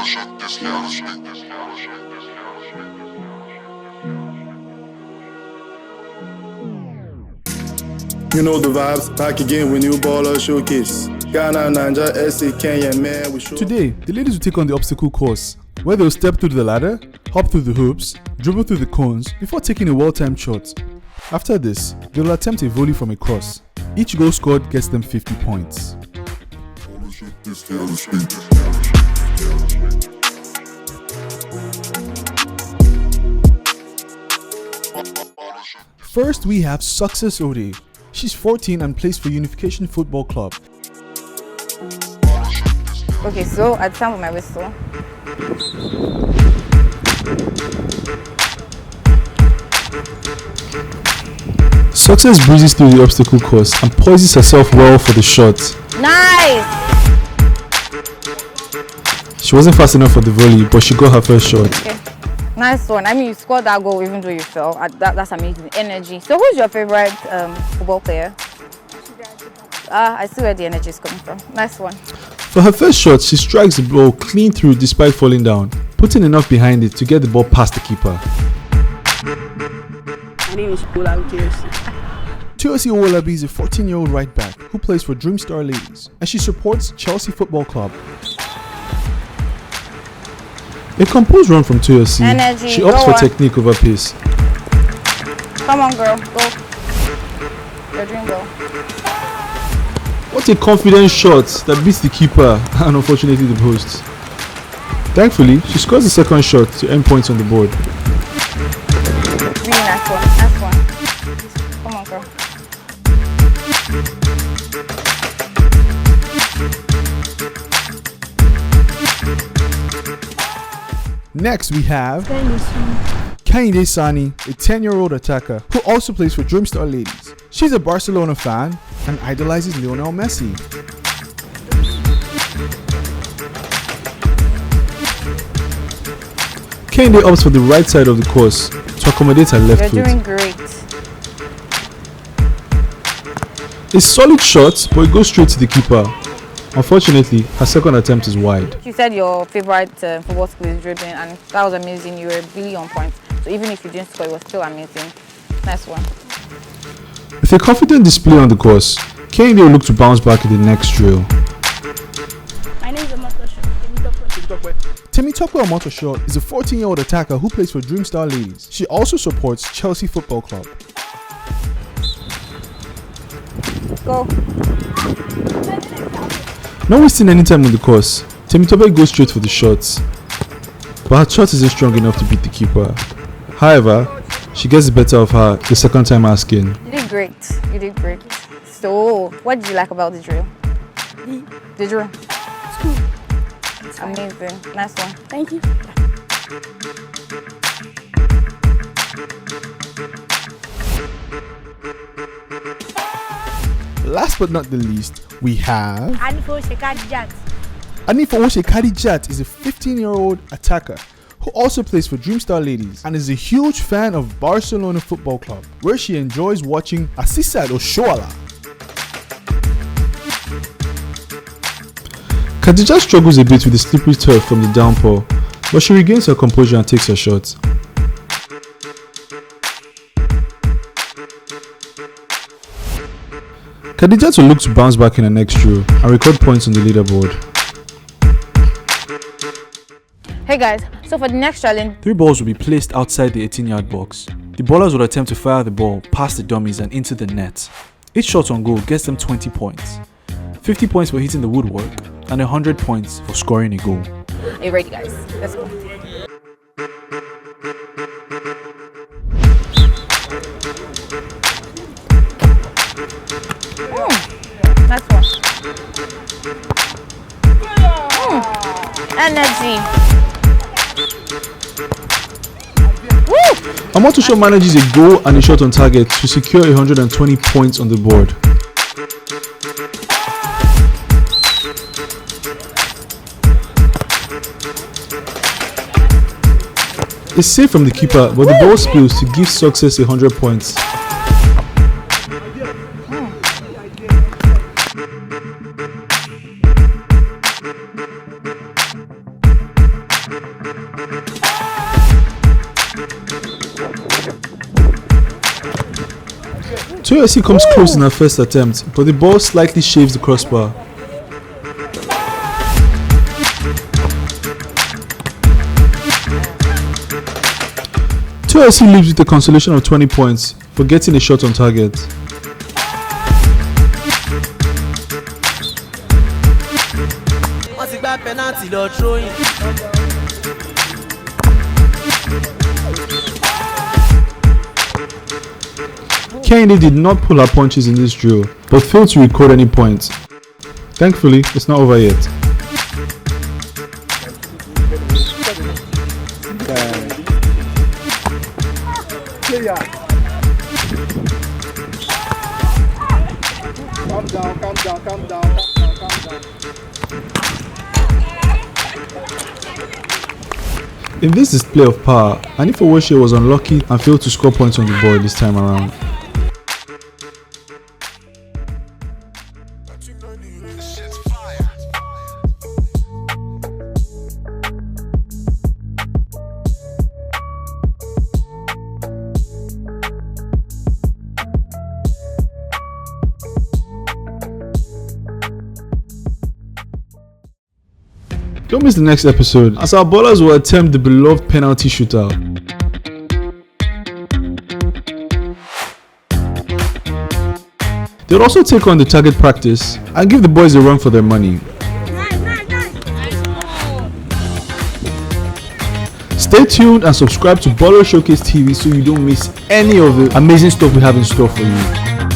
You know the vibes, back again with new Baller Showcase. Ghana, Nigeria, SA, Kenya, man, we show. Today, the ladies will take on the obstacle course, where they'll step through the ladder, hop through the hoops, dribble through the cones before taking a well-timed shot. After this, they will attempt a volley from a cross. Each goal scored gets them 50 points. First, we have Success Ode. She's 14 and plays for Unification Football Club. Okay, so at the time of my whistle. Success breezes through the obstacle course and poises herself well for the shot. Nice! She wasn't fast enough for the volley, but she got her first shot. Okay. Nice one. I mean, you scored that goal even though you fell. That's amazing. Energy. So who's your favorite football player? I see where the energy is coming from. Nice one. For her first shot, she strikes the ball clean through despite falling down, putting enough behind it to get the ball past the keeper. My name is Olabi. Toyosi Owolabi is a 14-year-old right back who plays for Dream Star Ladies, and she supports Chelsea Football Club. A composed run from Toyosi. Energy. She opts for technique over pace. Come on, girl. Go. Your dream goal. What a confident shot that beats the keeper and unfortunately the post. Thankfully, she scores the second shot to end points on the board. Really nice one. Nice one. Come on, girl. Next, we have Kehinde Sani, a 10-year-old attacker who also plays for Dream Star Ladies. She's a Barcelona fan and idolizes Lionel Messi. Kehinde opts for the right side of the course to accommodate her left foot. You're doing great. A solid shot, but it goes straight to the keeper. Unfortunately, her second attempt is wide. You said your favorite football skill is dribbling, and that was amazing. You were really on point. So even if you didn't score, it was still amazing. Nice one. With a confident display on the course, Kehinde will look to bounce back in the next drill. My name is Omotosho. Temitope Omotosho is a 14-year-old attacker who plays for Dream Star Ladies. She also supports Chelsea Football Club. Go. Not wasting any time on the course, Temitope goes straight for the shots. But her shot isn't strong enough to beat the keeper. However, she gets the better of her the second time asking. You did great. You did great. So, what did you like about the drill? The drill. It's cool. It's fine. Amazing. Nice one. Thank you. Last but not the least, we have Anifo Shekadijat. Anifo Shekadijat is a 15-year-old attacker who also plays for Dream Star Ladies and is a huge fan of Barcelona Football Club, where she enjoys watching Asisat Oshoala. Khadija struggles a bit with the slippery turf from the downpour, but she regains her composure and takes her shot. Khadija will look to bounce back in the next drill and record points on the leaderboard. Hey guys, so for the next challenge, 3 balls will be placed outside the 18-yard box. The ballers will attempt to fire the ball past the dummies and into the net. Each shot on goal gets them 20 points. 50 points for hitting the woodwork and 100 points for scoring a goal. are you ready guys? Let's go. Nice one. Energy. Omotosho manages a goal and a shot on target to secure 120 points on the board. It's safe from the keeper, but the ball spills to give Success 100 points. 2SC comes close in her first attempt, but the ball slightly shaves the crossbar. 2SC leaves with a consolation of 20 points for getting a shot on target. Kehinde did not pull her punches in this drill, but failed to record any points. Thankfully, it's not over yet. Calm down. In this display of power, Anifowoshe was unlucky and failed to score points on the board this time around. Don't miss the next episode, as our ballers will attempt the beloved penalty shootout. They'll also take on the target practice and give the boys a run for their money. Stay tuned and subscribe to Baller Showcase TV so you don't miss any of the amazing stuff we have in store for you.